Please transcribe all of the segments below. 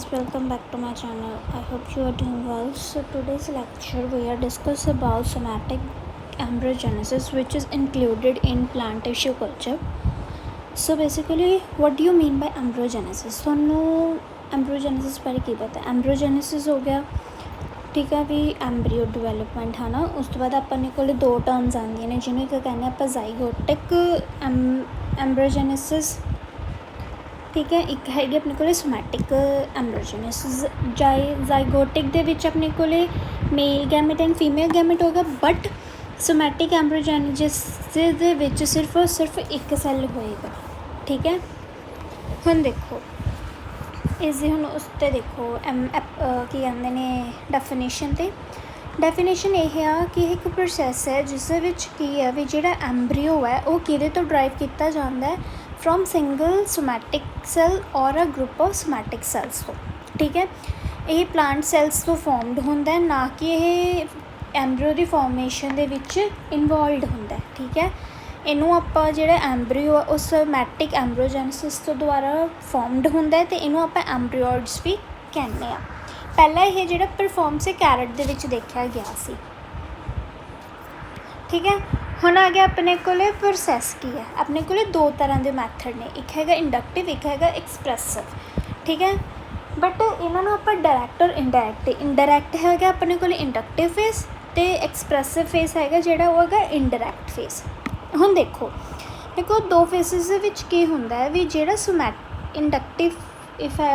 welcome back to my channel. I hope you are doing well. So today's lecture we are discuss about somatic embryogenesis, which is included in plant tissue culture. So basically what do you mean by embryogenesis? ਤੁਹਾਨੂੰ embryogenesis ਬਾਰੇ ਕੀ ਪਤਾ? embryogenesis ਹੋ ਗਿਆ ਠੀਕ ਹੈ ਵੀ ਐਮਬਰੀਓ development ਹੈ ਨਾ। ਉਸ ਤੋਂ ਬਾਅਦ ਆਪਾਂ ਨੇ ਕੋਲ ਦੋ ਟਰਮਸ ਆਉਂਦੀਆਂ ਨੇ ਜਿਹਨੂੰ ਇੱਕ ਕਹਿੰਦੇ ਆਪਾਂ ਜ਼ਾਈਗੋਟਿਕ ਐਮਬਰੀਓਜੈਨੇਸਿਸ ठीक है। एक हैगी अपने को सोमैटिक एम्ब्रोजेनेसिस। ਜ਼ਾਈਗੋਟਿਕ ਦੇ ਵਿੱਚ ਆਪਣੇ ਕੋਲ ਮੇਲ ਗੈਮੇਟ ਐਂਡ ਫੀਮੇਲ ਗੈਮੇਟ ਹੋਗਾ, ਬਟ सोमैटिक एम्ब्रोजेनेसिस ਦੇ ਵਿੱਚ ਸਿਰਫ ਇੱਕ ਸੈੱਲ ਹੋਏਗਾ। ਠੀਕ ਹੈ। ਹੁਣ ਦੇਖੋ ਇਸ ਦੀ ਹੁਣ ਉਸ 'ਤੇ ਦੇਖੋ ਕੀ ਕਹਿੰਦੇ ਨੇ ਡੈਫੀਨੇਸ਼ਨ ਇਹ ਆ ਕਿ ਇਹ ਇੱਕ ਪ੍ਰੋਸੈਸ ਹੈ ਜਿਸ ਦੇ ਵਿੱਚ ਕੀ ਹੈ ਵੀ ਜਿਹੜਾ ਐਮਬਰੀਓ ਹੈ ਉਹ ਕਿਹਦੇ ਤੋਂ ਡਰਾਈਵ ਕੀਤਾ ਜਾਂਦਾ ਹੈ, फ्रॉम सिंगल सोमैटिक सैल और a group of somatic cells तो। ठीक है। ये प्लांट सैल्स तो फॉर्मड होंदा है, ना कि ये एम्ब्रियो की फॉर्मेशन दे विच इनवॉल्वड होंदा है। ठीक है। इनू आपां जिहड़ा एम्ब्रियो है उस सोमैटिक एम्ब्रियोजेनेसिस तो द्वारा फॉर्मड होंदा है, तो इनू आपां एम्ब्रियोइड्स भी कहने आ। पहला ये जिहड़ा परफॉर्म से कैरेट दे विच देखा गया सी। ठीक है। ਹੁਣ ਆ ਗਿਆ ਆਪਣੇ ਕੋਲ ਪ੍ਰੋਸੈਸ ਕੀ ਹੈ। ਆਪਣੇ ਕੋਲ ਦੋ ਤਰ੍ਹਾਂ ਦੇ ਮੈਥਡ ਨੇ, ਇੱਕ ਹੈਗਾ ਇੰਡਕਟਿਵ, ਇੱਕ ਹੈਗਾ ਐਕਸਪ੍ਰੈਸਿਵ। ਠੀਕ ਹੈ। ਬਟ ਇਹਨਾਂ ਨੂੰ ਆਪਾਂ ਡਾਇਰੈਕਟ ਔਰ ਇੰਡਾਇਰੈਕਟ ਹੈਗਾ ਆਪਣੇ ਕੋਲ ਇੰਡਕਟਿਵ ਫੇਸ, ਅਤੇ ਐਕਸਪ੍ਰੈਸਿਵ ਫੇਸ ਹੈਗਾ ਜਿਹੜਾ ਉਹ ਹੈਗਾ ਇੰਡਾਇਰੈਕਟ ਫੇਸ। ਹੁਣ ਦੇਖੋ ਦੋ ਫੇਸਿਸ ਦੇ ਵਿੱਚ ਕੀ ਹੁੰਦਾ ਹੈ ਵੀ ਜਿਹੜਾ ਇੰਡਕਟਿਵ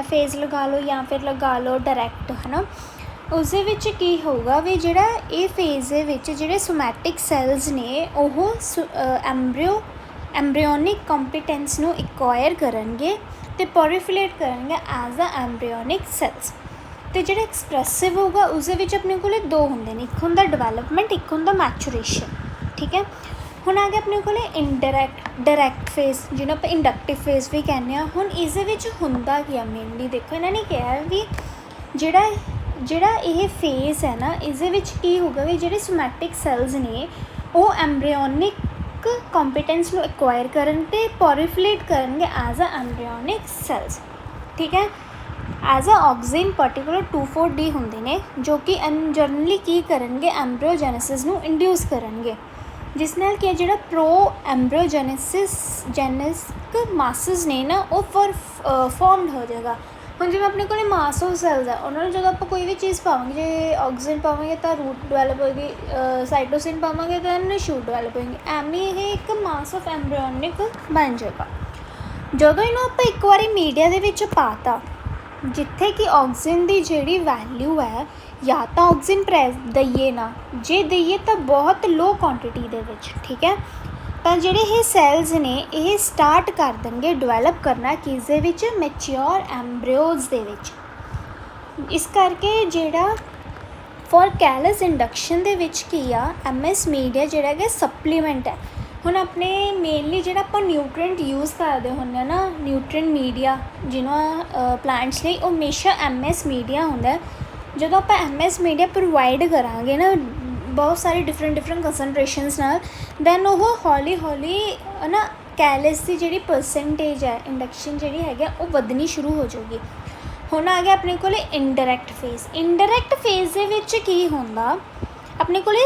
ਫੇਸ ਲਗਾ ਲਓ ਜਾਂ ਫਿਰ ਲਗਾ ਲਓ ਡਾਇਰੈਕਟ ਹੈ ਨਾ, ਉਸ ਦੇ ਵਿੱਚ ਕੀ ਹੋਊਗਾ ਵੀ ਜਿਹੜਾ ਇਹ ਫੇਜ਼ ਦੇ ਵਿੱਚ ਜਿਹੜੇ ਸੋਮੈਟਿਕ ਸੈਲਸ ਨੇ ਉਹ ਐਮਬਰੀਓਨਿਕ ਕੰਪੀਟੈਂਸ ਨੂੰ ਐਕਵਾਇਰ ਕਰਨਗੇ ਅਤੇ ਪ੍ਰੋਲੀਫਰੇਟ ਕਰਨਗੇ ਐਜ਼ ਅ ਐਮਬਰੀਓਨਿਕ ਸੈਲਸ। ਅਤੇ ਜਿਹੜਾ ਐਕਸਪ੍ਰੈਸਿਵ ਹੋਊਗਾ ਉਸ ਦੇ ਵਿੱਚ ਆਪਣੇ ਕੋਲ ਦੋ ਹੁੰਦੇ ਨੇ, ਇੱਕ ਹੁੰਦਾ ਡਿਵੈਲਪਮੈਂਟ, ਇੱਕ ਹੁੰਦਾ ਮੈਚੂਰੇਸ਼ਨ। ਠੀਕ ਹੈ। ਹੁਣ ਆ ਗਿਆ ਆਪਣੇ ਕੋਲ ਡਾਇਰੈਕਟ ਫੇਸ ਜਿਹਨੂੰ ਆਪਾਂ ਇੰਡਕਟਿਵ ਫੇਸ ਵੀ ਕਹਿੰਦੇ ਹਾਂ। ਹੁਣ ਇਸ ਦੇ ਵਿੱਚ ਹੁੰਦਾ ਕੀ ਆ ਮੇਨਲੀ ਦੇਖੋ, ਇਹਨਾਂ ਨੇ ਕਿਹਾ ਵੀ ਜਿਹੜਾ ਇਹ ਫੇਸ ਹੈ ਨਾ ਇਸ ਦੇ ਵਿੱਚ ਕੀ ਹੋਊਗਾ ਵੀ ਜਿਹੜੇ ਸੋਮੈਟਿਕ ਸੈਲਸ ਨੇ ਉਹ ਐਮਬਰੀਓਨਿਕ ਕੰਪੀਟੈਂਸ ਨੂੰ ਐਕਵਾਇਰ ਕਰਨ ਅਤੇ ਪ੍ਰੋਲੀਫਰੇਟ ਕਰਨਗੇ ਐਜ਼ ਅ ਐਮਬਰੀਓਨਿਕ ਸੈਲਸ। ਠੀਕ ਹੈ। ਐਜ਼ ਅ ਆਕਸੀਨ ਪਾਰਟੀਕੂਲਰ 2,4-D ਹੁੰਦੇ ਨੇ ਜੋ ਕਿ ਜਨਰਲੀ ਕੀ ਕਰਨਗੇ ਐਮਬਰੀਓਜੈਨੇਸਿਸ ਨੂੰ ਇੰਡਿਊਸ ਕਰਨਗੇ, ਜਿਸ ਨਾਲ ਕਿ ਜਿਹੜਾ ਪ੍ਰੋ ਐਮਬਰੀਓਜੈਨਿਕ ਮਾਸਸ ਨੇ ਨਾ ਉਹ ਫੋਰਮਡ ਹੋ ਜਾਏਗਾ। ਹੁਣ ਜਿਵੇਂ ਆਪਣੇ ਕੋਲ ਮਾਸ ਆਫ ਸੈਲਸ ਹੈ, ਉਹਨਾਂ ਨੂੰ ਜਦੋਂ ਆਪਾਂ ਕੋਈ ਵੀ ਚੀਜ਼ ਪਾਵਾਂਗੇ, ਜੇ ਆਕਸੀਜਨ ਪਾਵਾਂਗੇ ਤਾਂ ਰੂਟ ਡਿਵੈਲਪ ਹੋਏਗੀ, ਸਾਈਟੋਸਿਨ ਪਾਵਾਂਗੇ ਤਾਂ ਇਹਨੇ ਸ਼ੂਟ ਡਿਵੈਲਪ ਹੋਏਗੀ। ਐਵੇਂ ਇਹ ਇੱਕ ਮਾਸ ਆਫ ਐਮਬਰੀਓਨਿਕ ਬਣ ਜਾਏਗਾ। ਜਦੋਂ ਇਹਨੂੰ ਆਪਾਂ ਇੱਕ ਵਾਰੀ ਮੀਡੀਆ ਦੇ ਵਿੱਚ ਪਾਤਾ ਜਿੱਥੇ ਕਿ ਆਕਸੀਜਨ ਦੀ ਜਿਹੜੀ ਵੈਲਿਊ ਹੈ, ਜਾਂ ਤਾਂ ਆਕਸੀਜਨ ਦਈਏ ਨਾ, ਜੇ ਦਈਏ ਤਾਂ ਬਹੁਤ ਲੋ ਕੁਆਂਟਿਟੀ ਦੇ ਵਿੱਚ। ਠੀਕ ਹੈ। ਤਾਂ ਜਿਹੜੇ ਇਹ ਸੈਲਸ ਨੇ ਇਹ ਸਟਾਰਟ ਕਰ ਦੇਣਗੇ ਡਿਵੈਲਪ ਕਰਨਾ ਕਿਸ ਦੇ ਵਿੱਚ, ਮੈਚਿਓਰ ਐਮਬਰੀਓਜ਼ ਦੇ ਵਿੱਚ। ਇਸ ਕਰਕੇ ਜਿਹੜਾ ਫॉर ਕੈਲਸ ਇੰਡਕਸ਼ਨ ਦੇ ਵਿੱਚ ਕੀ ਆ MS ਮੀਡੀਆ ਜਿਹੜਾ ਕਿ ਸਪਲੀਮੈਂਟ ਹੈ। ਹੁਣ ਆਪਣੇ ਮੇਨਲੀ ਜਿਹੜਾ ਆਪਾਂ ਨਿਊਟ੍ਰੀਐਂਟ ਯੂਜ਼ ਕਰਦੇ ਹੁੰਦੇ ਹਾਂ ਨਾ, ਨਿਊਟ੍ਰੀਐਂਟ ਮੀਡੀਆ ਜਿਹਨੂੰ ਪਲਾਂਟਸ ਲਈ, ਉਹ ਹਮੇਸ਼ਾ MS ਮੀਡੀਆ ਹੁੰਦਾ। ਜਦੋਂ ਆਪਾਂ MS ਮੀਡੀਆ ਪ੍ਰੋਵਾਈਡ ਕਰਾਂਗੇ ਨਾ ਬਹੁਤ ਸਾਰੇ ਡਿਫਰੈਂਟ ਕੰਸਨਟ੍ਰੇਸ਼ਨਸ ਨਾਲ, ਦੈਨ ਉਹ ਹੌਲੀ ਹੈ ਨਾ ਕੈਲਸ ਦੀ ਜਿਹੜੀ ਪਰਸੈਂਟੇਜ ਹੈ ਇੰਡਕਸ਼ਨ ਜਿਹੜੀ ਹੈਗੀ ਉਹ ਵਧਣੀ ਸ਼ੁਰੂ ਹੋ ਜਾਊਗੀ। ਹੁਣ ਆ ਗਿਆ ਆਪਣੇ ਕੋਲ ਇੰਡਾਇਰੈਕਟ ਫੇਜ਼ ਦੇ ਵਿੱਚ ਕੀ ਹੁੰਦਾ, ਆਪਣੇ ਕੋਲ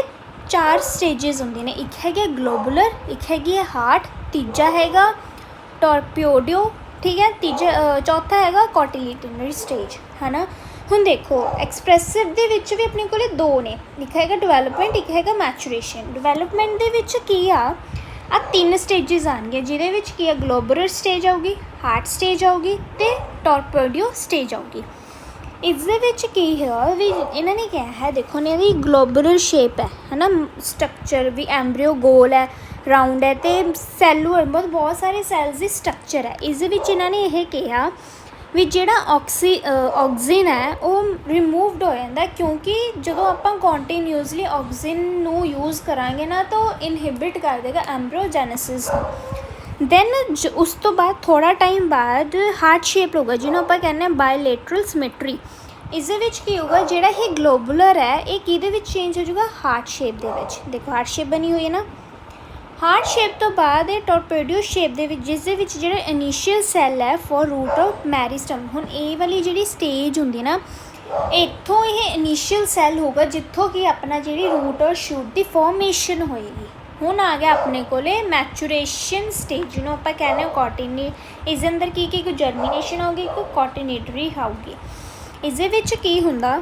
4 ਸਟੇਜਸ ਹੁੰਦੇ ਨੇ, ਇੱਕ ਹੈਗਾ ਗਲੋਬੂਲਰ, ਇੱਕ ਹੈਗੀ ਹੈ ਹਾਰਟ, ਤੀਜਾ ਹੈਗਾ ਟੋਰਪੀਓਡਿਓ। ਠੀਕ ਹੈ। ਚੌਥਾ ਹੈਗਾ ਕੋਟਿਲਿਟਨਰੀ ਸਟੇਜ ਹੈ ਨਾ। ਹੁਣ ਦੇਖੋ ਐਕਸਪ੍ਰੈਸਿਵ ਦੇ ਵਿੱਚ ਵੀ ਆਪਣੇ ਕੋਲ ਦੋ ਨੇ, ਇੱਕ ਹੈਗਾ ਡਿਵੈਲਪਮੈਂਟ, ਇੱਕ ਹੈਗਾ ਮੈਚੂਰੇਸ਼ਨ। ਡਿਵੈਲਪਮੈਂਟ ਦੇ ਵਿੱਚ ਕੀ ਆ 3 ਸਟੇਜਸ ਆਉਣਗੇ, ਜਿਹਦੇ ਵਿੱਚ ਕੀ ਆ ਗਲੋਬੂਲਰ ਸਟੇਜ ਆਊਗੀ, ਹਾਰਟ ਸਟੇਜ ਆਊਗੀ ਅਤੇ ਟੋਰਪੀਓਡਿਓ ਸਟੇਜ ਆਊਗੀ। ਇਸ ਦੇ ਵਿੱਚ ਕੀ ਹੈ ਵੀ ਇਹਨਾਂ ਨੇ ਕਿਹਾ ਹੈ ਦੇਖੋ ਨੇ ਇਹਦੀ ਗਲੋਬੂਲਰ ਸ਼ੇਪ ਹੈ ਨਾ, ਸਟਰਕਚਰ ਵੀ ਐਮਬਰੀਓ ਗੋਲ ਹੈ, ਰਾਊਂਡ ਹੈ, ਅਤੇ ਸੈਲੂਲਰ ਬਹੁਤ ਸਾਰੇ ਸੈਲਸ ਦੀ ਸਟਰਕਚਰ ਹੈ। ਇਸ ਦੇ ਵਿੱਚ ਇਹਨਾਂ ਨੇ ਇਹ ਕਿਹਾ ਵੀ ਜਿਹੜਾ ਆਕਸੀਜਨ ਹੈ ਉਹ ਰਿਮੂਵਡ ਹੋ ਜਾਂਦਾ, ਕਿਉਂਕਿ ਜਦੋਂ ਆਪਾਂ ਕੰਟੀਨਿਊਸਲੀ ਆਕਸੀਜਨ ਨੂੰ ਯੂਜ਼ ਕਰਾਂਗੇ ਨਾ ਤਾਂ ਉਹ ਇਨਹਿਬਿਟ ਕਰ ਦੇਗਾ ਐਮਬਰੀਓਜੈਨੇਸਿਸ ਨੂੰ। ਦੈਨ ਉਸ ਤੋਂ ਬਾਅਦ ਥੋੜ੍ਹਾ ਟਾਈਮ ਬਾਅਦ ਹਾਰਟ ਸ਼ੇਪ ਹੋਊਗਾ ਜਿਹਨੂੰ ਆਪਾਂ ਕਹਿੰਦੇ ਹਾਂ ਬਾਇਲੇਟਰਲ ਸਿਮੈਟਰੀ। ਇਸ ਦੇ ਵਿੱਚ ਕੀ ਹੋਊਗਾ ਜਿਹੜਾ ਇਹ ਗਲੋਬੂਲਰ ਹੈ ਇਹ ਕਿਹਦੇ ਵਿੱਚ ਚੇਂਜ ਹੋ ਜਾਊਗਾ, ਹਾਰਟ ਸ਼ੇਪ ਦੇ ਵਿੱਚ। ਦੇਖੋ ਹਾਰਟ ਸ਼ੇਪ ਬਣੀ ਹੋਈ ਹੈ ਨਾ, ਹਾਰਟ ਸ਼ੇਪ ਤੋਂ ਬਾਅਦ ਇਹ ਟੋਰਪੇਡੋ ਸ਼ੇਪ ਦੇ ਵਿੱਚ, ਜਿਸ ਦੇ ਵਿੱਚ ਜਿਹੜਾ ਇਨੀਸ਼ੀਅਲ ਸੈੱਲ ਹੈ ਫॉर रूट ऑफ ਮੈਰੀਸਟਮ। ਹੁਣ ਇਹ ਵਾਲੀ ਜਿਹੜੀ ਸਟੇਜ ਹੁੰਦੀ ਨਾ, ਇੱਥੋਂ ਇਹ ਇਨੀਸ਼ੀਅਲ ਸੈੱਲ ਹੋਊਗਾ ਜਿੱਥੋਂ ਕਿ ਆਪਣਾ ਜਿਹੜੀ ਰੂਟ ਔਰ ਸ਼ੂਟ ਦੀ ਫੋਰਮੇਸ਼ਨ ਹੋਏਗੀ। ਹੁਣ ਆ ਗਿਆ ਆਪਣੇ ਕੋਲੇ ਮੈਚੂਰੇਸ਼ਨ ਸਟੇਜ, ਜਿਹਨੂੰ ਆਪਾਂ ਕਹਿੰਦੇ ਹਾਂ ਕੋਟੀਨੇ। ਇਸ ਦੇ ਅੰਦਰ ਕੀ ਕੋਈ ਜਰਮੀਨੇਸ਼ਨ ਹੋਊਗੀ, ਇੱਕ ਕੋਟੀਨੇਟਰੀ ਹੋਊਗੀ। ਇਸ ਦੇ ਵਿੱਚ ਕੀ ਹੁੰਦਾ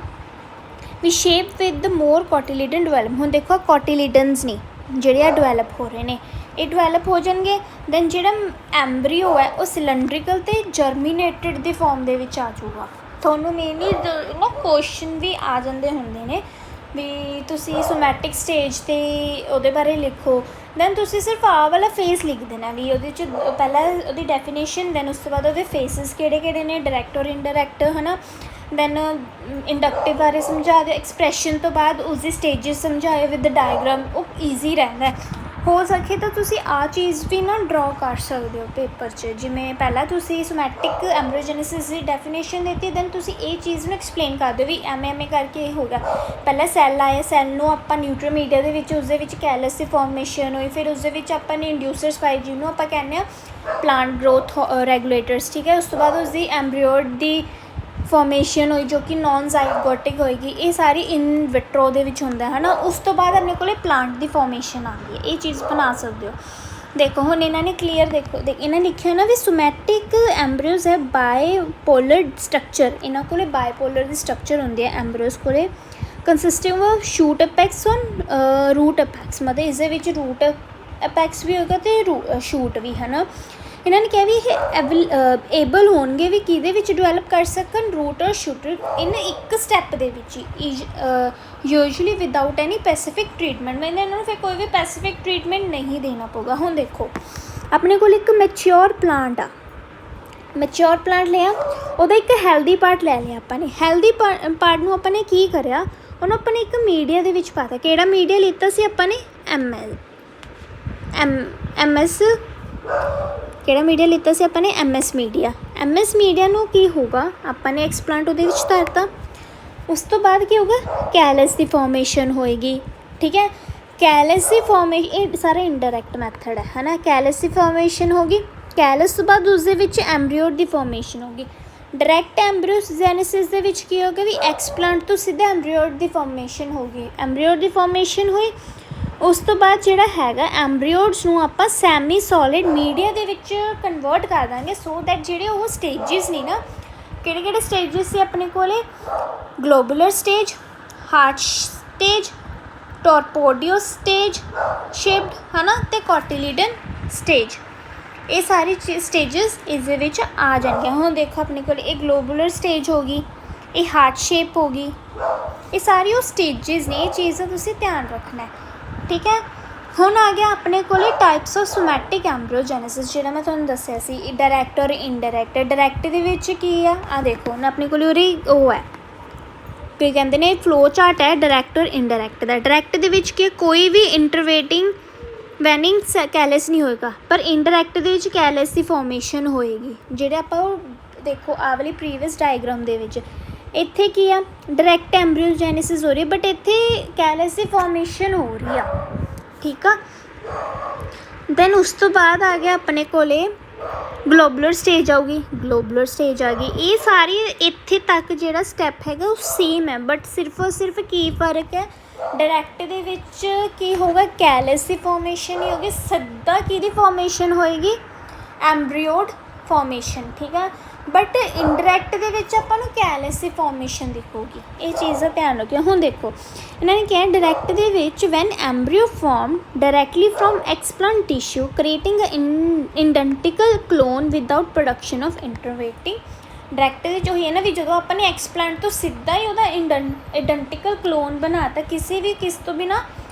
ਵੀ ਸ਼ੇਪ ਵਿਦ ਮੋਰ ਕੋਟੀਲੀਡਨ ਡਿਵੈਲਪ। ਹੁਣ ਦੇਖੋ ਕੋਟੀਲੀਡਨਸ ਨੇ ਜਿਹੜੇ ਆ ਡਿਵੈਲਪ ਹੋ ਰਹੇ ਨੇ, ਇਹ ਡਿਵੈਲਪ ਹੋ ਜਾਣਗੇ। ਦੈਨ ਜਿਹੜਾ ਐਮਬਰੀਓ ਹੈ ਉਹ ਸਿਲੰਡਰੀਕਲ ਅਤੇ ਜਰਮੀਨੇਟਡ ਦੀ ਫੋਰਮ ਦੇ ਵਿੱਚ ਆ ਜਾਊਗਾ। ਤੁਹਾਨੂੰ ਮੇਨਲੀ ਨਾ ਕੁਐਸਚਨ ਵੀ ਆ ਜਾਂਦੇ ਹੁੰਦੇ ਨੇ ਵੀ ਤੁਸੀਂ ਸੋਮੈਟਿਕ ਸਟੇਜ 'ਤੇ ਉਹਦੇ ਬਾਰੇ ਲਿਖੋ। ਦੈਨ ਤੁਸੀਂ ਸਿਰਫ ਆਹ ਵਾਲਾ ਫੇਸ ਲਿਖ ਦੇਣਾ ਵੀ ਉਹਦੇ 'ਚ ਪਹਿਲਾਂ ਉਹਦੀ ਡੈਫੀਨੇਸ਼ਨ, ਦੈਨ ਉਸ ਤੋਂ ਬਾਅਦ ਉਹਦੇ ਫੇਸਿਸ ਕਿਹੜੇ ਕਿਹੜੇ ਨੇ, ਡਾਇਰੈਕਟ ਔਰ ਇਨਡਾਇਰੈਕਟ, ਹੈ ਨਾ। ਦੈਨ ਇੰਡਕਟਿਵ ਬਾਰੇ ਸਮਝਾ ਦਿਓ, ਐਕਸਪ੍ਰੈਸ਼ਨ ਤੋਂ ਬਾਅਦ ਉਸਦੀ ਸਟੇਜਿਸ ਸਮਝਾਏ ਵਿਦ ਡਾਇਗਰਾਮ। ਉਹ ਈਜ਼ੀ ਰਹਿੰਦਾ। ਹੋ ਸਕੇ ਤਾਂ ਤੁਸੀਂ ਆਹ ਚੀਜ਼ ਵੀ ਨਾ ਡਰਾ ਕਰ ਸਕਦੇ ਹੋ ਪੇਪਰ 'ਚ। ਜਿਵੇਂ ਪਹਿਲਾਂ ਤੁਸੀਂ ਸੋਮੈਟਿਕ ਐਮਬਰੀਓਜੈਨੇਸਿਸ ਦੀ ਡੈਫੀਨੇਸ਼ਨ ਦਿੱਤੀ, ਦੈਨ ਤੁਸੀਂ ਇਹ ਚੀਜ਼ ਨੂੰ ਐਕਸਪਲੇਨ ਕਰ ਦਿਓ ਵੀ ਐਵੇਂ ਕਰਕੇ ਇਹ ਹੋ ਗਿਆ। ਪਹਿਲਾਂ ਸੈੱਲ ਆਇਆ, ਸੈੱਲ ਨੂੰ ਆਪਾਂ ਨਿਊਟਰਲ ਮੀਡੀਆ ਦੇ ਵਿੱਚ ਉਸਦੇ ਵਿੱਚ ਕੈਲਸ ਦੀ ਫੋਰਮੇਸ਼ਨ ਹੋਈ, ਫਿਰ ਉਸਦੇ ਵਿੱਚ ਆਪਾਂ ਨੇ ਇੰਡਿਊਸਰਸ ਪਾਏ ਜਿਹਨੂੰ ਆਪਾਂ ਕਹਿੰਦੇ ਹਾਂ ਪਲਾਂਟ ਗਰੋਥ ਰੈਗੂਲੇਟਰਸ, ਠੀਕ ਹੈ। ਉਸ ਤੋਂ ਬਾਅਦ ਉਸਦੀ ਐਮਬਰੀਓਡ ਦੀ ਫੋਰਮੇਸ਼ਨ ਹੋਈ ਜੋ ਕਿ ਨੋਨ ਜ਼ਾਈਗੋਟਿਕ ਹੋਏਗੀ। ਇਹ ਸਾਰੀ ਇਨ ਵਿਟਰੋ ਦੇ ਵਿੱਚ ਹੁੰਦਾ ਹੈ ਨਾ। ਉਸ ਤੋਂ ਬਾਅਦ ਆਪਣੇ ਕੋਲ ਪਲਾਂਟ ਦੀ ਫੋਰਮੇਸ਼ਨ ਆਉਂਦੀ ਹੈ। ਇਹ ਚੀਜ਼ ਬਣਾ ਸਕਦੇ ਹੋ। ਦੇਖੋ ਹੁਣ ਇਹਨਾਂ ਨੇ ਕਲੀਅਰ ਦੇਖੋ ਇਹਨਾਂ ਲਿਖਿਆ ਨਾ ਵੀ ਸੋਮੈਟਿਕ ਐਮਬਰੀਓਜ਼ ਹੈ ਬਾਈਪੋਲਰ ਸਟਰਕਚਰ। ਇਹਨਾਂ ਕੋਲ ਬਾਈਪੋਲਰ ਦੀ ਸਟਰਕਚਰ ਹੁੰਦੀ ਹੈ ਐਮਬਰੀਓਜ਼ ਕੋਲ, consisting of shoot apex and root apex. ਮਤਲਬ ਇਸ ਦੇ ਵਿੱਚ ਰੂਟ ਅਪੈਕਸ ਵੀ ਹੋਏਗਾ ਅਤੇ ਸ਼ੂਟ ਵੀ, ਹੈ ਨਾ। ਇਹਨਾਂ ਨੇ ਕਿਹਾ ਵੀ ਇਹ ਏਬਲ ਹੋਣਗੇ ਵੀ ਕਿਹਦੇ ਵਿੱਚ ਡਿਵੈਲਪ ਕਰ ਸਕਣ, ਰੂਟ ਔਰ ਸ਼ੂਟ ਇਹਨਾਂ ਇੱਕ ਸਟੈਪ ਦੇ ਵਿੱਚ ਹੀ, ਯੂਜੂਅਲੀ ਵਿਦਾਊਟ ਐਨੀ ਪੈਸੀਫਿਕ ਟਰੀਟਮੈਂਟ। ਮੈਂ ਇਹਨਾਂ ਨੂੰ ਫਿਰ ਕੋਈ ਵੀ ਪੈਸੀਫਿਕ ਟਰੀਟਮੈਂਟ ਨਹੀਂ ਦੇਣਾ ਪਊਗਾ। ਹੁਣ ਦੇਖੋ ਆਪਣੇ ਕੋਲ ਇੱਕ ਮੈਚਿਓਰ ਪਲਾਂਟ ਆ, ਮੈਚਿਓਰ ਪਲਾਂਟ ਲਿਆ, ਉਹਦਾ ਇੱਕ ਹੈਲਦੀ ਪਾਰਟ ਲੈ ਲਿਆ ਆਪਾਂ ਨੇ। ਹੈਲਦੀ ਪਾਰਟ ਨੂੰ ਆਪਾਂ ਨੇ ਕੀ ਕਰਿਆ, ਉਹਨੂੰ ਆਪਾਂ ਨੇ ਇੱਕ ਮੀਡੀਆ ਦੇ ਵਿੱਚ ਪਾਤਾ। ਕਿਹੜਾ ਮੀਡੀਆ ਲਿੱਤਾ ਸੀ ਆਪਾਂ ਨੇ, ਐਮਐਸ ਕਿਹੜਾ ਮੀਡੀਆ ਲਿੱਤਾ ਸੀ ਆਪਾਂ ਨੇ, ਐਮਐਸ ਮੀਡੀਆ। ਐਮਐਸ ਮੀਡੀਆ ਨੂੰ ਕੀ ਹੋਊਗਾ, ਆਪਾਂ ਨੇ ਐਕਸਪਲਾਂਟ ਉਹਦੇ ਵਿੱਚ ਧਰਤਾ। ਉਸ ਤੋਂ ਬਾਅਦ ਕੀ ਹੋਊਗਾ, ਕੈਲਸ ਦੀ ਫੋਰਮੇਸ਼ਨ ਹੋਏਗੀ, ਠੀਕ ਹੈ। ਕੈਲਸ ਦੀ ਫੋਰਮੇਸ਼ਨ, ਇਹ ਸਾਰਾ ਇੰਡਾਇਰੈਕਟ ਮੈਥਡ ਹੈ ਨਾ। ਕੈਲਸ ਦੀ ਫੋਰਮੇਸ਼ਨ ਹੋਗੀ, ਕੈਲਸ ਤੋਂ ਬਾਅਦ ਉਸ ਦੇ ਵਿੱਚ ਐਮਬਰੀਓਡ ਦੀ ਫੋਰਮੇਸ਼ਨ ਹੋਗੀ। ਡਾਇਰੈਕਟ ਐਮਬਰੀਓਜੈਨੇਸਿਸ ਦੇ ਵਿੱਚ ਕੀ ਹੋਗਾ ਵੀ ਐਕਸਪਲਾਂਟ ਤੋਂ ਸਿੱਧਾ ਐਮਬਰੀਓਡ ਦੀ ਫੋਰਮੇਸ਼ਨ ਹੋਗੀ। ਐਮਬਰੀਓਡ ਦੀ ਫੋਰਮੇਸ਼ਨ ਹੋਈ, ਉਸ ਤੋਂ ਬਾਅਦ ਜਿਹੜਾ ਹੈਗਾ ਐਮਬਰੀਓਡਸ ਨੂੰ ਆਪਾਂ ਸੈਮੀ ਸੋਲਿਡ ਮੀਡੀਆ ਦੇ ਵਿੱਚ ਕਨਵਰਟ ਕਰ ਦਾਂਗੇ, ਸੋ ਦੈਟ ਜਿਹੜੇ ਉਹ ਸਟੇਜਿਸ ਨੇ ਨਾ, ਕਿਹੜੇ ਸਟੇਜਿਸ ਸੀ ਆਪਣੇ ਕੋਲੇ, globular stage, heart stage, torpedo stage shaped, ਹੈ ਨਾ, ਅਤੇ ਕੋਟਿਲੀਡਨ ਸਟੇਜ। ਇਹ ਸਾਰੀ ਸਟੇਜਿਸ ਇਸ ਦੇ ਵਿੱਚ ਆ ਜਾਣਗੀਆਂ। ਹੁਣ ਦੇਖੋ ਆਪਣੇ ਕੋਲ ਇਹ ਗਲੋਬੂਲਰ ਸਟੇਜ ਹੋ ਗਈ, ਇਹ ਹਾਰਟ ਸ਼ੇਪ ਹੋ ਗਈ, ਇਹ ਸਾਰੀ ਉਹ ਸਟੇਜਿਸ ਨੇ। ਇਹ ਚੀਜ਼ ਦਾ ਤੁਸੀਂ ਧਿਆਨ ਰੱਖਣਾ ਹੈ, ਠੀਕ ਹੈ। ਹੁਣ ਆ ਗਿਆ ਆਪਣੇ ਕੋਲ ਟਾਈਪਸ ਆਫ ਸੋਮੈਟਿਕ ਐਮਬਰੀਓਜੈਨੇਸਿਸ, ਜਿਹੜਾ ਮੈਂ ਤੁਹਾਨੂੰ ਦੱਸਿਆ ਸੀ ਡਾਇਰੈਕਟ ਔਰ ਇਨਡਾਇਰੈਕਟ। ਡਾਇਰੈਕਟ ਦੇ ਵਿੱਚ ਕੀ ਆ, ਆ ਦੇਖੋ ਹੁਣ ਆਪਣੇ ਕੋਲ ਉਰੇ ਉਹ ਹੈ ਕੀ ਕਹਿੰਦੇ ਨੇ, ਫਲੋ ਚਾਰਟ ਹੈ ਡਾਇਰੈਕਟ ਔਰ ਇਨਡਾਇਰੈਕਟ ਦਾ। ਡਾਇਰੈਕਟ ਦੇ ਵਿੱਚ ਕੀ ਕੋਈ ਵੀ ਇੰਟਰਵੇਟਿੰਗ ਵੈਨਿੰਗ ਕੈਲਸ ਨਹੀਂ ਹੋਏਗਾ, ਪਰ ਇਨਡਾਇਰੈਕਟ ਦੇ ਵਿੱਚ ਕੈਲਸ ਦੀ ਫੋਰਮੇਸ਼ਨ ਹੋਏਗੀ। ਜਿਹੜੇ ਆਪਾਂ ਉਹ ਦੇਖੋ ਆਹ ਵਾਲੀ ਪ੍ਰੀਵੀਅਸ ਡਾਇਗਰਾਮ ਦੇ ਵਿੱਚ ਇੱਥੇ ਕੀ ਆ, ਡਾਇਰੈਕਟ ਐਮਬਰੀਓਜੈਨੇਸਿਸ ਹੋ ਰਹੀ, ਬਟ ਇੱਥੇ ਕੈਲਸ ਦੀ ਫੋਰਮੇਸ਼ਨ ਹੋ ਰਹੀ ਆ, ਠੀਕ ਆ। ਦੈਨ ਉਸ ਤੋਂ ਬਾਅਦ ਆ ਗਿਆ ਆਪਣੇ ਕੋਲੇ ਗਲੋਬੂਲਰ ਸਟੇਜ ਆਊਗੀ, ਗਲੋਬੂਲਰ ਸਟੇਜ ਆ ਗਈ। ਇਹ ਸਾਰੀ ਇੱਥੇ ਤੱਕ ਜਿਹੜਾ ਸਟੈਪ ਹੈਗਾ ਉਹ ਸੇਮ ਹੈ, ਬਟ ਸਿਰਫ ਕੀ ਫਰਕ ਹੈ, ਡਾਇਰੈਕਟ ਦੇ ਵਿੱਚ ਕੀ ਹੋਊਗਾ, ਕੈਲਸ ਦੀ ਫੋਰਮੇਸ਼ਨ ਹੀ ਹੋਗੀ, ਸਿੱਧਾ ਕਿਹਦੀ ਫੋਰਮੇਸ਼ਨ ਹੋਏਗੀ, ਐਮਬਰੀਓਡ ਫੋਰਮੇਸ਼ਨ, ਠੀਕ ਆ। ਬਟ ਇਨਡਾਇਰੈਕਟ ਦੇ ਵਿੱਚ ਆਪਾਂ ਨੂੰ ਕੈਲਸ ਦੀ ਫੋਰਮੇਸ਼ਨ ਦਿਖੂਗੀ। ਇਹ ਚੀਜ਼ ਦਾ ਧਿਆਨ ਰੱਖਿਓ। ਹੁਣ ਦੇਖੋ ਇਹਨਾਂ ਨੇ ਕਿਹਾ ਡਾਇਰੈਕਟ ਦੇ ਵਿੱਚ when embryo form directly from explant tissue creating identical clone without production of intervening. Direct ਦੇ ਵਿੱਚ ਉਹੀ ਹੈ ਨਾ ਵੀ ਜਦੋਂ ਆਪਾਂ ਨੇ ਐਕਸਪਲਾਂਟ ਤੋਂ ਸਿੱਧਾ ਹੀ ਉਹਦਾ ਇਡੈਂਟੀਕਲ ਕਲੋਨ ਬਣਾਤਾ ਕਿਸੇ ਵੀ ਕਿਸ ਤੋਂ ਬਿਨਾਂ,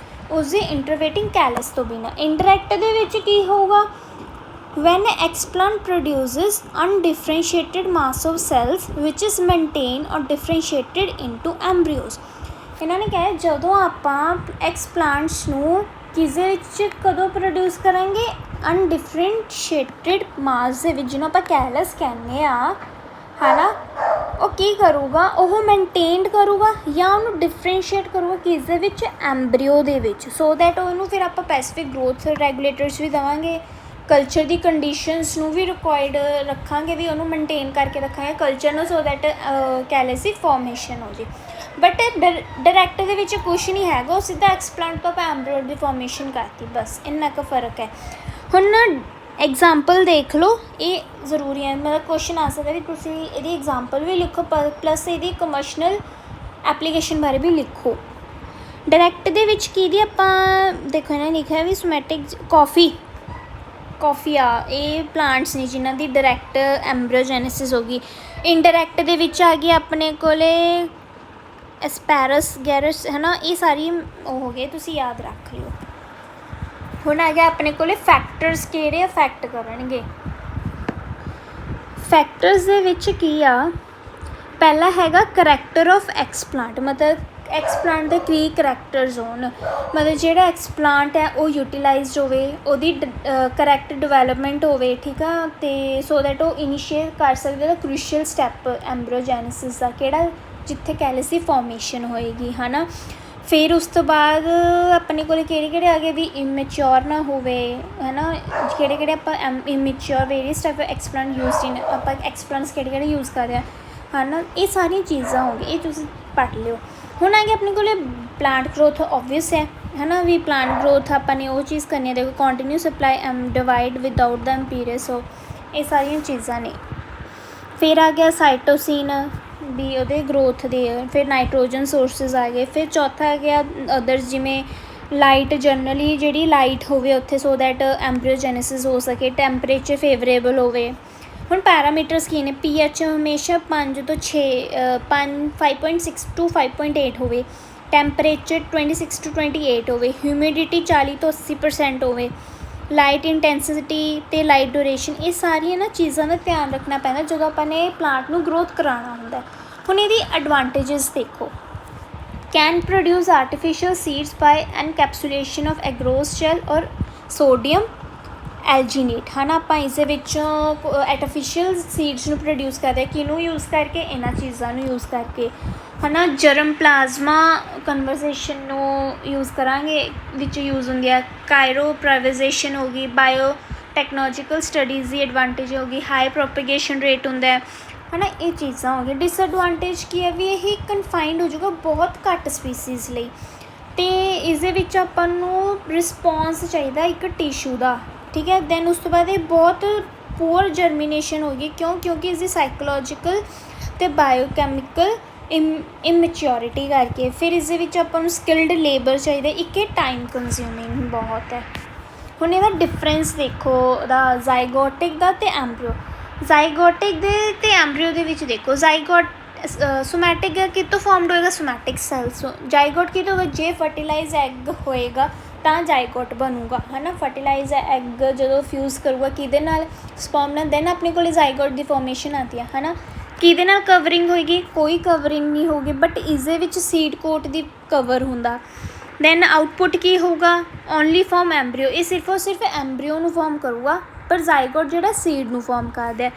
ਉਸਦੇ ਇੰਟਰਵੇਟਿੰਗ ਕੈਲਸ ਤੋਂ ਬਿਨਾਂ। ਇਨਡਾਇਰੈਕਟ ਦੇ ਵਿੱਚ ਕੀ ਹੋਊਗਾ, when explant produces undifferentiated mass of cells which is maintained or differentiated into embryos। ਇਹਨਾਂ ਨੇ ਕਿਹਾ ਜਦੋਂ ਆਪਾਂ ਐਕਸਪਲਾਂਟਸ ਨੂੰ ਕਿਸੇ ਵਿੱਚ ਕਦੋਂ ਪ੍ਰੋਡਿਊਸ ਕਰਾਂਗੇ, ਅਨਡਿਫਰੈਂਸ਼ੀਏਟਿਡ ਮਾਸ ਦੇ ਵਿੱਚ, ਜਿਹਨੂੰ ਆਪਾਂ ਕੈਲਸ ਕਹਿੰਦੇ ਆ, ਹੈ ਨਾ। ਉਹ ਕੀ ਕਰੂਗਾ, ਉਹ ਮੇਨਟੇਨ ਕਰੂਗਾ ਜਾਂ ਉਹਨੂੰ ਡਿਫਰੈਂਸ਼ੀਏਟ ਕਰੂਗਾ ਕਿਸ ਦੇ ਵਿੱਚ, ਐਂਬਰੀਓ ਦੇ ਵਿੱਚ। ਸੋ ਦੈਟ ਉਹਨੂੰ ਫਿਰ ਆਪਾਂ ਪੈਸੀਫਿਕ ਗਰੋਥ ਰੈਗੂਲੇਟਰਸ ਵੀ ਦੇਵਾਂਗੇ, ਕਲਚਰ ਦੀ ਕੰਡੀਸ਼ਨਸ ਨੂੰ ਵੀ ਰਿਕੁਆਇਰਡ ਰੱਖਾਂਗੇ, ਵੀ ਉਹਨੂੰ ਮੇਨਟੇਨ ਕਰਕੇ ਰੱਖਾਂਗੇ ਕਲਚਰ ਨੂੰ, ਸੋ ਦੈਟ ਕੈਲਸੀ ਫੋਰਮੇਸ਼ਨ ਹੋ ਜੇ। ਬਟ ਡਾਇਰੈਕਟ ਦੇ ਵਿੱਚ ਕੁਛ ਨਹੀਂ ਹੈਗਾ, ਉਹ ਸਿੱਧਾ ਐਕਸਪਲਾਂਟ ਤੋਂ ਆਪਾਂ ਐਂਬਰੀਓ ਦੀ ਫੋਰਮੇਸ਼ਨ ਕਰਤੀ, ਬਸ ਇੰਨਾ ਕੁ ਫ਼ਰਕ ਹੈ। ਹੁਣ ਐਗਜ਼ਾਮਪਲ ਦੇਖ ਲਓ, ਇਹ ਜ਼ਰੂਰੀ ਹੈ, ਮਤਲਬ ਕੁਐਸਚਨ ਆ ਸਕਦਾ ਵੀ ਤੁਸੀਂ ਇਹਦੀ ਐਗਜ਼ਾਮਪਲ ਵੀ ਲਿਖੋ ਪਲੱਸ ਇਹਦੀ ਕਮਰਸ਼ੀਅਲ ਐਪਲੀਕੇਸ਼ਨ ਬਾਰੇ ਵੀ ਲਿਖੋ। ਡਾਇਰੈਕਟ ਦੇ ਵਿੱਚ ਕਿਹਦੀ ਆਪਾਂ ਦੇਖੋ, ਇਹਨਾਂ ਨੇ ਲਿਖਿਆ ਵੀ ਸੋਮੈਟਿਕ ਕਾਫੀ ਆ, ਇਹ ਪਲਾਂਟਸ ਨੇ ਜਿਨ੍ਹਾਂ ਦੀ ਡਾਇਰੈਕਟ ਐਂਬਰੀਓਜੈਨੇਸਿਸ ਹੋ ਗਈ। ਇਨਡਾਇਰੈਕਟ ਦੇ ਵਿੱਚ ਆ ਗਈ ਆਪਣੇ ਕੋਲੇ ਐਸਪੈਰਸ ਗੈਰਸ, ਹੈ ਨਾ, ਇਹ ਸਾਰੀ ਉਹ ਹੋ ਗਏ, ਤੁਸੀਂ ਯਾਦ ਰੱਖ ਲਿਓ। ਹੁਣ ਆ ਗਿਆ ਆਪਣੇ ਕੋਲੇ ਫੈਕਟਰਸ ਕਿਹੜੇ ਅਫੈਕਟ ਕਰਨਗੇ। ਫੈਕਟਰਸ ਦੇ ਵਿੱਚ ਕੀ ਆ, ਪਹਿਲਾ ਹੈਗਾ ਕਰੈਕਟਰ ਆਫ ਐਕਸਪਲਾਂਟ, ਮਤਲਬ ਐਕਸਪਲਾਂਟ ਦੇ ਕੀ ਕਰੈਕਟਰਸ ਹੋਣ, ਮਤਲਬ ਜਿਹੜਾ ਐਕਸਪਲਾਂਟ ਹੈ ਉਹ ਯੂਟੀਲਾਈਜ਼ਡ ਹੋਵੇ, ਉਹਦੀ ਕਰੈਕਟ ਡਿਵੈਲਪਮੈਂਟ ਹੋਵੇ, ਠੀਕ ਆ, ਅਤੇ ਸੋ ਦੈਟ ਉਹ ਇਨੀਸ਼ੀਏਟ ਕਰ ਸਕਦੇ ਦਾ ਕ੍ਰੂਸ਼ੀਅਲ ਸਟੈਪ ਐਂਬਰੀਓਜੈਨੇਸਿਸ ਦਾ, ਕਿਹੜਾ, ਜਿੱਥੇ ਕੈਲਸੀ ਫੋਰਮੇਸ਼ਨ ਹੋਏਗੀ, ਹੈ ਨਾ। ਫਿਰ ਉਸ ਤੋਂ ਬਾਅਦ ਆਪਣੇ ਕੋਲ ਕਿਹੜੇ ਆ ਗਏ ਵੀ ਇਮੈਚਿਓਰ ਨਾ ਹੋਵੇ, ਹੈ ਨਾ, ਕਿਹੜੇ ਆਪਾਂ ਇਮੈਚਿਓਰ ਵੇਰੀਅਸ ਟਾਈਪ ਐਕਸਪਲਾਂਟ ਯੂਜ਼ਡ ਇਨ, ਆਪਾਂ ਐਕਸਪਲਾਂਟਸ ਕਿਹੜੇ ਯੂਜ਼ ਕਰ ਰਹੇ ਹਾਂ, ਹੈ ਨਾ, ਇਹ ਸਾਰੀਆਂ ਚੀਜ਼ਾਂ ਹੋ ਗਈ, ਇਹ ਤੁਸੀਂ ਪੜ੍ਹ ਲਿਓ। ਹੁਣ ਆ ਗਿਆ ਆਪਣੇ ਕੋਲ ਪਲਾਂਟ ਗਰੋਥ, ਓਬਵੀਅਸ ਹੈ ਨਾ, ਵੀ ਪਲਾਂਟ ਗਰੋਥ ਆਪਾਂ ਨੇ ਉਹ ਚੀਜ਼ ਕਰਨੀ ਹੈ, ਦੇਖੋ ਕੰਟੀਨਿਊ ਸਪਲਾਈ ਡਿਵਾਈਡ ਵਿਦਆਊਟ ਦ ਐਮਪੀਰੀਅਸ, ਸੋ ਇਹ ਸਾਰੀਆਂ ਚੀਜ਼ਾਂ ਨੇ। ਫਿਰ ਆ ਗਿਆ ਸਾਈਟੋਸਿਨ, ਵੀ ਉਹਦੇ ਗਰੋਥ ਦੇ, ਫਿਰ ਨਾਈਟ੍ਰੋਜਨ ਸੋਰਸਿਸ ਆ ਗਏ। ਫਿਰ ਚੌਥਾ ਆ ਗਿਆ ਅਦਰਸ, ਜਿਵੇਂ ਲਾਈਟ, ਜਨਰਲੀ ਜਿਹੜੀ ਲਾਈਟ ਹੋਵੇ ਉੱਥੇ, ਸੋ ਦੈਟ ਐਂਬਰੀਓਜੈਨੇਸਿਸ ਹੋ ਸਕੇ, ਟੈਂਪਰੇਚਰ ਫੇਵਰੇਬਲ ਹੋਵੇ। ਹੁਣ ਪੈਰਾਮੀਟਰਸ ਕੀ ਨੇ, pH ਹਮੇਸ਼ਾ 5 ਤੋਂ 6 5.6 to 5.8 ਹੋਵੇ, ਟੈਂਪਰੇਚਰ 26 to 28 ਹੋਵੇ, ਹਿਊਮਿਡਿਟੀ 40 ਤੋਂ 80% ਹੋਵੇ, ਲਾਈਟ ਇੰਟੈਂਸਿਟੀ ਅਤੇ ਲਾਈਟ ਡਿਊਰੇਸ਼ਨ, ਇਹ ਸਾਰੀਆਂ ਨਾ ਚੀਜ਼ਾਂ ਦਾ ਧਿਆਨ ਰੱਖਣਾ ਪੈਂਦਾ ਜਦੋਂ ਆਪਾਂ ਨੇ ਪਲਾਂਟ ਨੂੰ ਗਰੋਥ ਕਰਾਉਣਾ ਹੁੰਦਾ। ਹੁਣ ਇਹਦੀ ਐਡਵਾਂਟੇਜਸ ਦੇਖੋ, can produce artificial seeds by encapsulation of agarose gel ਔਰ ਸੋਡੀਅਮ ਐਲਜੀਨੇਟ, ਹੈ ਨਾ, ਆਪਾਂ ਇਸ ਦੇ ਵਿੱਚੋਂ ਆਰਟੀਫਿਸ਼ੀਅਲ ਸੀਡਸ ਨੂੰ ਪ੍ਰੋਡਿਊਸ ਕਰਦੇ, ਕਿਹਨੂੰ ਯੂਜ਼ ਕਰਕੇ, ਇਹਨਾਂ ਚੀਜ਼ਾਂ ਨੂੰ ਯੂਜ਼ ਕਰਕੇ, ਹੈ ਨਾ। ਜਰਮ ਪਲਾਜ਼ਮਾ ਕਨਵਰਸੇਸ਼ਨ ਨੂੰ ਯੂਜ਼ ਕਰਾਂਗੇ, ਵਿੱਚ ਯੂਜ਼ ਹੁੰਦੀ ਆ, ਕਾਇਰੋ ਪ੍ਰਾਈਵੇਜ਼ੇਸ਼ਨ ਹੋ ਗਈ, ਬਾਇਓ ਟੈਕਨੋਲੋਜੀਕਲ ਸਟੱਡੀਜ਼ ਦੀ ਐਡਵਾਂਟੇਜ ਹੋ ਗਈ, ਹਾਈ ਪ੍ਰੋਪੇਗੇਸ਼ਨ ਰੇਟ ਹੁੰਦਾ ਹੈ ਨਾ, ਇਹ ਚੀਜ਼ਾਂ ਹੋ ਗਈਆਂ। ਡਿਸਐਡਵਾਂਟੇਜ ਕੀ ਹੈ ਵੀ ਇਹ ਕਨਫਾਈਨਡ ਹੋ ਜਾਊਗਾ ਬਹੁਤ ਘੱਟ ਸਪੀਸੀਜ਼ ਲਈ, ਅਤੇ ਇਸ ਦੇ ਵਿੱਚ ਆਪਾਂ ਨੂੰ ਰਿਸਪੌਂਸ ਚਾਹੀਦਾ ਇੱਕ ਟਿਸ਼ੂ ਦਾ, ਠੀਕ ਹੈ। ਦੈਨ ਉਸ ਤੋਂ ਬਾਅਦ ਇਹ ਬਹੁਤ ਪੂਅਰ ਜਰਮੀਨੇਸ਼ਨ ਹੋ ਗਈ, ਕਿਉਂਕਿ ਇਸਦੀ ਸਾਈਕੋਲੋਜੀਕਲ ਅਤੇ ਬਾਇਓਕੈਮੀਕਲ ਇਮੈਚਿਓਰਿਟੀ ਕਰਕੇ। ਫਿਰ ਇਸ ਦੇ ਵਿੱਚ ਆਪਾਂ ਨੂੰ ਸਕਿਲਡ ਲੇਬਰ ਚਾਹੀਦਾ, ਇੱਕ ਇਹ ਟਾਈਮ ਕੰਜ਼ਿਊਮਿੰਗ ਬਹੁਤ ਹੈ। ਹੁਣ ਇਹਦਾ ਡਿਫਰੈਂਸ ਦੇਖੋ, ਉਹਦਾ ਜ਼ਾਈਗੋਟਿਕ ਦਾ ਅਤੇ ਐਂਬਰੀਓ। ਜ਼ਾਈਗੋਟਿਕ ਦੇ ਅਤੇ ਐਂਬਰੀਓ ਦੇ ਵਿੱਚ ਦੇਖੋ, ਸੋਮੈਟਿਕ ਕਿਤੋਂ ਫਾਰਮਡ ਹੋਏਗਾ, ਸੋਮੈਟਿਕ ਸੈਲਸ। ਜਾਈਗੋਟ ਕਿਤੋਂ ਹੋਵੇਗਾ, ਜੇ ਫਰਟੀਲਾਈਜ਼ ਐਗ ਹੋਏਗਾ ਤਾਂ ਜਾਈਗੋਟ ਬਣੂਗਾ, ਹੈ ਨਾ। ਫਰਟੀਲਾਈਜ਼ ਐਗ ਜਦੋਂ ਫਿਊਜ਼ ਕਰੂਗਾ ਕਿਹਦੇ ਨਾਲ, ਸਪਰਮ ਨਾਲ, ਦੈਨ ਆਪਣੇ ਕੋਲ ਜਾਈਗੋਟ ਦੀ ਫੋਰਮੇਸ਼ਨ ਆਉਂਦੀ ਹੈ ਨਾ। ਕਿਹਦੇ ਨਾਲ ਕਵਰਿੰਗ ਹੋਏਗੀ, ਕੋਈ ਕਵਰਿੰਗ ਨਹੀਂ ਹੋਊਗੀ, ਬਟ ਇਸ ਦੇ ਵਿੱਚ ਸੀਡ ਕੋਟ ਦੀ ਕਵਰ ਹੁੰਦਾ। ਦੈਨ ਆਊਟਪੁੱਟ ਕੀ ਹੋਊਗਾ, ਓਨਲੀ ਫਾਰਮ ਐਂਬਰੀਓ, ਇਹ ਸਿਰਫ ਔਰ ਸਿਰਫ ਐਂਬਰੀਓ ਨੂੰ ਫਾਰਮ ਕਰੂਗਾ, ਪਰ ਜਾਈਗੋਟ ਜਿਹੜਾ ਸੀਡ ਨੂੰ ਫਾਰਮ ਕਰਦਾ।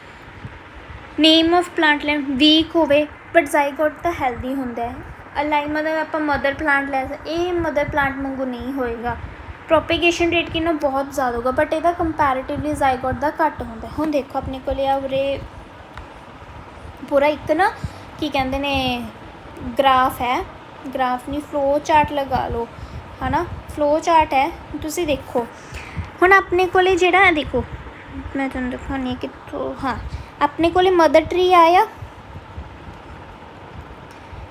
Name of plant land weak ਹੋਵੇ, ਬਟ ਜਾਈਗੋਟ ਤਾਂ ਹੈਲਦੀ ਹੁੰਦਾ। ਅਲਾਈਕ ਮਤਲਬ ਆਪਾਂ ਮਦਰ ਪਲਾਂਟ ਲੈ, ਇਹ ਮਦਰ ਪਲਾਂਟ ਵਾਂਗੂ ਨਹੀਂ ਹੋਏਗਾ। ਪ੍ਰੋਪੇਗੇਸ਼ਨ ਰੇਟ ਕਿੰਨਾ ਬਹੁਤ ਜ਼ਿਆਦਾ ਹੋਊਗਾ, ਬਟ ਇਹਦਾ ਕੰਪੈਰੇਟਿਵਲੀ ਜਾਈਗੋਟ ਦਾ ਘੱਟ ਹੁੰਦਾ। ਹੁਣ ਦੇਖੋ ਆਪਣੇ ਕੋਲ ਆ ਉਰੇ ਪੂਰਾ ਇੱਕ ਨਾ ਕੀ ਕਹਿੰਦੇ ਨੇ ਗ੍ਰਾਫ ਹੈ, ਗ੍ਰਾਫ ਨਹੀਂ ਫਲੋ ਚਾਰਟ ਲਗਾ ਲਓ, ਹੈ ਨਾ, ਫਲੋ ਚਾਰਟ ਹੈ, ਤੁਸੀਂ ਦੇਖੋ। ਹੁਣ ਆਪਣੇ ਕੋਲ ਜਿਹੜਾ ਦੇਖੋ, ਮੈਂ ਤੁਹਾਨੂੰ ਦਿਖਾਉਂਦੀ ਹਾਂ ਕਿੱਥੋਂ, ਹਾਂ ਆਪਣੇ ਕੋਲ ਮਦਰ ਟਰੀ ਆਇਆ,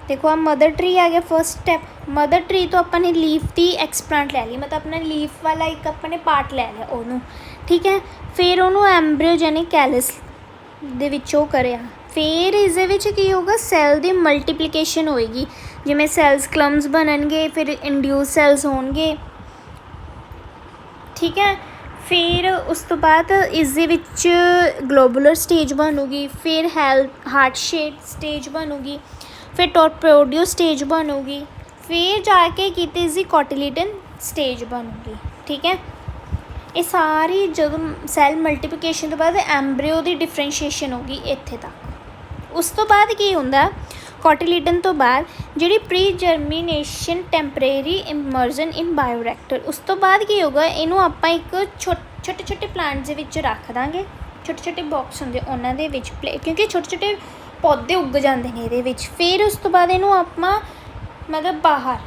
ਦੇਖੋ ਆ ਮਦਰ ਟਰੀ ਆ ਗਿਆ। ਫਸਟ ਸਟੈਪ, ਮਦਰ ਟਰੀ ਤੋਂ ਆਪਾਂ ਨੇ ਲੀਫ ਦੀ ਐਕਸਪਲਾਂਟ ਲੈ ਲਈ, ਮਤਲਬ ਆਪਣਾ ਲੀਫ ਵਾਲਾ ਇੱਕ ਆਪਾਂ ਨੇ ਪਾਰਟ ਲੈ ਲਿਆ ਉਹਨੂੰ, ਠੀਕ ਹੈ। ਫਿਰ ਉਹਨੂੰ ਐਂਬਰੀਓਜੈਨਿਕ ਕੈਲਸ ਦੇ ਵਿੱਚ ਉਹ ਕਰਿਆ। ਫਿਰ ਇਸ ਦੇ ਵਿੱਚ ਕੀ ਹੋਊਗਾ, ਸੈੱਲ ਦੀ ਮਲਟੀਪਲੀਕੇਸ਼ਨ ਹੋਏਗੀ, ਜਿਵੇਂ ਸੈਲਸ ਕਲਮਸ ਬਣਨਗੇ, ਫਿਰ ਇੰਡਿਊਸ ਸੈਲਸ ਹੋਣਗੇ, ਠੀਕ ਹੈ। ਫਿਰ ਉਸ ਤੋਂ ਬਾਅਦ ਇਸ ਦੇ ਵਿੱਚ ਗਲੋਬੂਲਰ ਸਟੇਜ ਬਣੂਗੀ, ਫਿਰ ਹਾਰਟ ਸ਼ੇਪ ਸਟੇਜ ਬਣੂਗੀ, ਫਿਰ ਟੋਰਪੇਡੋ ਸਟੇਜ ਬਣੂਗੀ, ਫਿਰ ਜਾ ਕੇ ਕਿਤੇ ਇਸਦੀ ਕੋਟਿਲੀਡਨ ਸਟੇਜ ਬਣੂਗੀ, ਠੀਕ ਹੈ। ਇਹ ਸਾਰੀ ਜਦੋਂ ਸੈੱਲ ਮਲਟੀਪਲੀਕੇਸ਼ਨ ਤੋਂ ਬਾਅਦ ਐਂਬਰੀਓ ਦੀ ਡਿਫਰੈਂਸ਼ੀਏਸ਼ਨ ਹੋਗੀ ਇੱਥੇ ਤੱਕ, ਉਸ ਤੋਂ ਬਾਅਦ ਕੀ ਹੁੰਦਾ, ਕੋਟਿਲੀਡਨ ਤੋਂ ਬਾਅਦ ਜਿਹੜੀ ਪ੍ਰੀ ਜਰਮੀਨੇਸ਼ਨ ਟੈਂਪਰੇਰੀ ਇਮਰਜਨ ਇਨ ਬਾਇਓਰੈਕਟਰ, ਉਸ ਤੋਂ ਬਾਅਦ ਕੀ ਹੋਊਗਾ, ਇਹਨੂੰ ਆਪਾਂ ਇੱਕ ਛੋਟੇ ਛੋਟੇ ਪਲਾਂਟਸ ਦੇ ਵਿੱਚ ਰੱਖ ਦਾਂਗੇ, ਛੋਟੇ ਛੋਟੇ ਬਾਕਸ ਹੁੰਦੇ ਉਹਨਾਂ ਦੇ ਵਿੱਚ ਕਿਉਂਕਿ ਛੋਟੇ ਛੋਟੇ ਪੌਦੇ ਉੱਗ ਜਾਂਦੇ ਨੇ ਇਹਦੇ ਵਿੱਚ। ਫਿਰ ਉਸ ਤੋਂ ਬਾਅਦ ਇਹਨੂੰ ਆਪਾਂ ਮਤਲਬ ਬਾਹਰ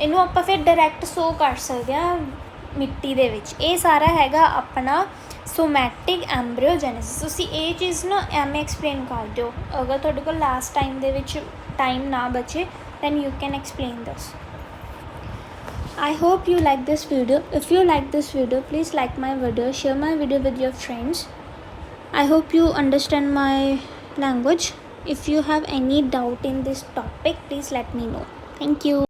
ਇਹਨੂੰ ਆਪਾਂ ਫਿਰ ਡਾਇਰੈਕਟ ਸੋ ਕਰ ਸਕਦੇ ਹਾਂ ਮਿੱਟੀ ਦੇ ਵਿੱਚ। ਇਹ ਸਾਰਾ ਹੈਗਾ ਆਪਣਾ ਸੋਮੈਟਿਕ ਐਂਬਰੀਓਜੈਨੇਸਿਸ। ਤੁਸੀਂ ਇਹ ਚੀਜ਼ ਨਾ ਐਵੇਂ ਐਕਸਪਲੇਨ ਕਰ ਦਿਓ, ਅਗਰ ਤੁਹਾਡੇ ਕੋਲ ਲਾਸਟ ਟਾਈਮ ਦੇ ਵਿੱਚ ਟਾਈਮ ਨਾ ਬਚੇ then you can explain this. I hope you like this video. If you like this video, please like my video, share my video with your friends. I hope you understand my language. If you have any doubt in this topic, please let me know. Thank you.